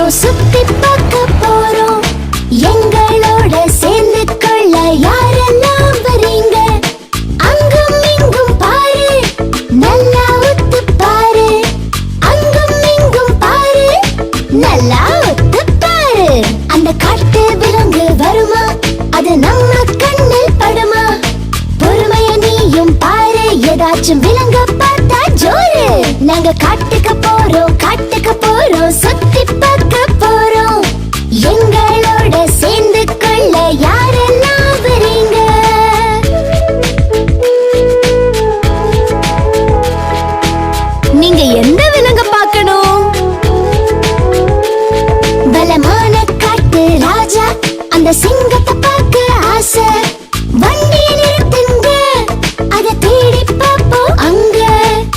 போறோம், சுத்தி பார்க்க போறோம். எங்களோட சேர்ந்து கொள்ள யாரெல்லாம் வரீங்க? அங்கும் இங்கும் பாரு, நல்லா உத்து பாரு. அங்கும் இங்கும் பாரு, நல்லா உத்து பாரு. அந்த காட்டு விலங்கு வருமா? அது நம்ம கண்ணில் படுமா? பொறுமைய நீயும் பாரு, ஏதாச்சும் விலங்க பார்த்தா ஜோரு. நாங்க காட்டுக்கு போறோம், சுத்தி பார்க்க போறோம். எங்களோட சேர்ந்து கொள்ள யாரெல்லாம் வரீங்க? நீங்க